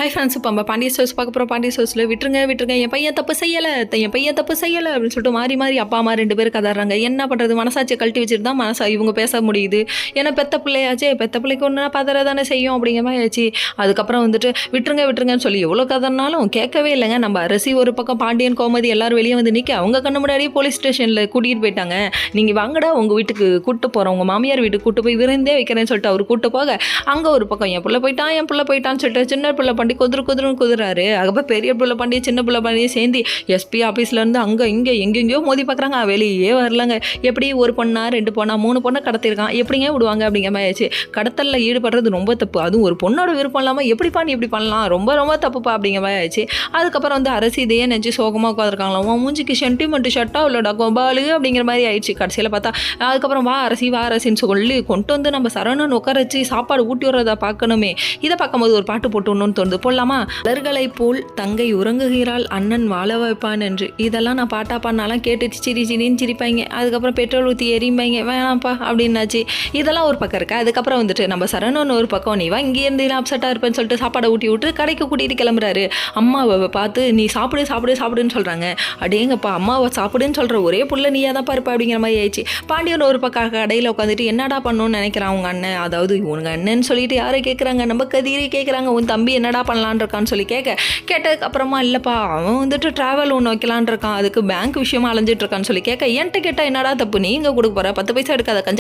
Hi friends, இப்போ நம்ம Pandya stores பார்க்க போகிறோம். பாண்டிய ஸ்டோர்ஸில் விட்டுருங்க என் பையன் தப்பு செய்யலை அப்படின்னு சொல்லிட்டு மாறி அப்பா அம்மா 2 பேர் கதாடுறாங்க. என்ன பண்ணுறது, மனசாட்சியை கழட்டி வச்சுட்டு தான் இவங்க பேச முடியுது. ஏன்னா பெத்த பிள்ளையாச்சே, பெத்த பிள்ளைக்கு ஒன்றுனா பதற தானே செய்யும் அப்படிங்கிற மாதிரி ஆச்சு. அதுக்கப்புறம் வந்துட்டு விட்டுருங்கன்னு சொல்லி எவ்வளோ கதறினாலும் கேட்கவே இல்லைங்க. நம்ம அரசி ஒரு பக்கம், பாண்டியன் கோமதி எல்லாரும் வெளியே வந்து நிற்க, அவங்க கண்ணு முன்னாடியே போலீஸ் ஸ்டேஷனில் கூட்டிகிட்டு போயிட்டாங்க. நீங்கள் வாங்கடா உங்கள் வீட்டுக்கு கூட்டு போகிறோம், உங்கள் மாமியார் வீட்டுக்கு கூட்டு போய் விருந்தே வைக்கிறேன்னு சொல்லிட்டு அவர் கூட்டு போக, அங்கே ஒரு பக்கம் என் பிள்ளை போயிட்டான்னு சொல்லிட்டு சின்ன பிள்ளை பண்ணி குதிராரு. அதுக்கப்புறம் பெரிய பிள்ளை பண்ணி சின்ன பிள்ளை பண்ணி சேர்ந்து எஸ்பி ஆஃபீஸ்லேருந்து அங்கே இங்கே எங்கெங்கேயோ மோதி பார்க்குறாங்க. வெளியே வரலங்க. எப்படி ஒரு பொண்ணா 2 பொண்ணா 3 பொண்ணை கடத்திருக்கான், எப்படிங்க விடுவாங்க அப்படிங்கிற மாதிரி ஆச்சு. கடத்தலில் ஈடுபடுறது ரொம்ப தப்பு. அதுவும் ஒரு பொண்ணோட விருப்பம் இல்லாமல் எப்படிப்பா நீ இப்படி பண்ணலாம், ரொம்ப தப்புப்பா அப்படிங்கிற மாதிரி ஆச்சு. அதுக்கப்புறம் வந்து அரசு இதையே நினச்சி சோகமாக உட்காந்துருக்காங்களாம். உன் மூஞ்சிக்கு சென்டிமெண்ட் ஷர்ட்டாக இல்லைடா கோபாலு அப்படிங்கிற மாதிரி ஆயிடுச்சு. கடைசியில் பார்த்தா அதுக்கப்புறம் வா அரசின்னு சொல்லி கொண்டு வந்து நம்ம சரவணன் உட்கார வச்சு சாப்பாடு ஊட்டி விடுறதா பார்க்கணுமே. இதை பார்க்கும்போது ஒரு பாட்டு போட்டுணும்னு தோணுது. போடலாமா? மலர்களை போல் தங்கை உறங்குகிறாள், அண்ணன் வாழ வைப்பான் என்று. இதெல்லாம் நான் பாட்டா பாடினாலாம் கேட்டுட்டு சிரின்னு சிரிப்பாங்க. அதுக்கப்புறம் பெட்ரோல் ஊற்றி எரியும்பாங்க, வேணாம்ப்பா அப்படின்னாச்சு. இதெல்லாம் ஒரு பக்கம் இருக்கு. அதுக்கப்புறம் வந்துட்டு நம்ம சரவணன் ஒரு பக்கம், நீ வா இங்கே இருந்து அப்செட்டாக இருப்பேன்னு சொல்லிட்டு சாப்பாடை ஊட்டி விட்டு கடைக்கு கூட்டிகிட்டு கிளம்புறாரு. அம்மாவை பார்த்து நீ சாப்பிடுன்னு சொல்கிறாங்க. அடேங்கப்பா, அம்மாவை சாப்பிடுன்னு சொல்கிற ஒரே புள்ள நீயா தான் இருப்ப அப்படிங்கிற மாதிரி ஆயிடுச்சு. பாண்டியன் ஒரு பக்கம் கடையில் உட்காந்துட்டு என்னடா பண்ணணும்னு நினைக்கிறான் உங்கள் அண்ணன். அதாவது உனக்கு அண்ணன்னு சொல்லிட்டு யாரை கேட்குறாங்க, நம்ம கதிரி கேட்குறாங்க. உன் தம்பி என்னடா பண்ணலான் இருக்கான்னு சொல்லி கேட்டதுக்கு அப்புறமா இல்லைப்பா அவன் வந்துட்டு ட்ராவல் ஒன்று வைக்கலான் இருக்கான், அதுக்கு பேங்க் விஷயமா அலைஞ்சிட்டு இருக்கான்னு சொல்லி கேட்க, என்கிட்ட கேட்டால் என்னடா தப்பு, நீ இங்கே கொடுக்க போகிற 10 பைசா எடுக்காத